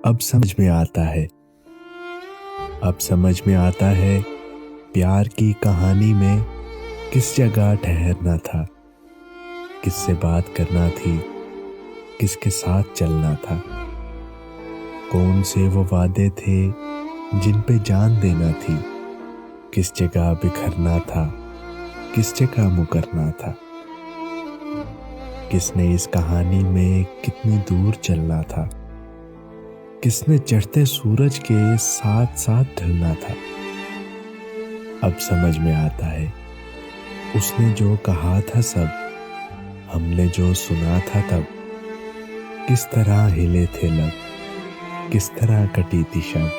अब समझ में आता है, अब समझ में आता है प्यार की कहानी में किस जगह ठहरना था, किससे बात करना थी, किसके साथ चलना था। कौन से वो वादे थे जिन पे जान देना थी, किस जगह बिखरना था, किस जगह मुकरना था। किसने इस कहानी में कितनी दूर चलना था, किसने चढ़ते सूरज के साथ साथ ढलना था। अब समझ में आता है उसने जो कहा था सब, हमने जो सुना था तब, किस तरह हिले थे लब, किस तरह कटी थी शब।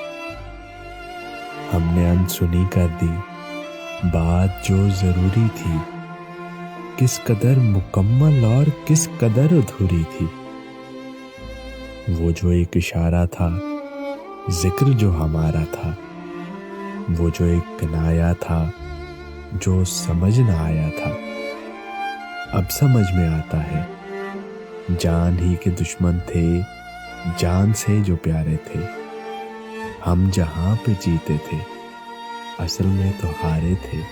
हमने अनसुनी कर दी बात जो जरूरी थी, किस कदर मुकम्मल और किस कदर अधूरी थी। वो जो एक इशारा था, जिक्र जो हमारा था, वो जो एक किनाया था जो समझ ना आया था। अब समझ में आता है जान ही के दुश्मन थे, जान से जो प्यारे थे। हम जहां पे जीते थे असल में तो हारे थे।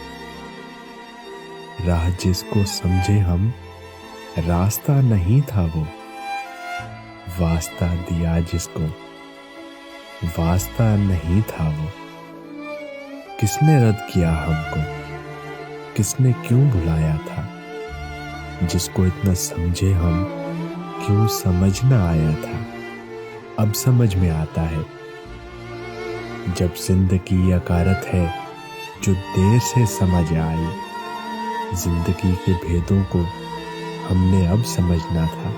राह जिसको समझे हम रास्ता नहीं था वो, वास्ता दिया जिसको वास्ता नहीं था वो। किसने रद्द किया हमको, किसने क्यों बुलाया था, जिसको इतना समझे हम क्यों समझ ना आया था। अब समझ में आता है जब जिंदगी अकारत है जो देर से समझ आई। जिंदगी के भेदों को हमने अब समझना था,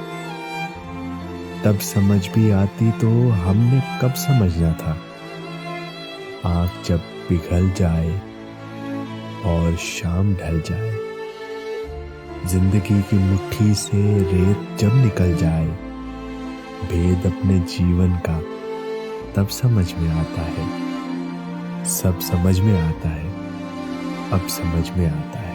तब समझ भी आती तो हमने कब समझना था। आँख जब पिघल जाए और शाम ढल जाए, जिंदगी की मुट्ठी से रेत जब निकल जाए, भेद अपने जीवन का तब समझ में आता है। सब समझ में आता है, अब समझ में आता है।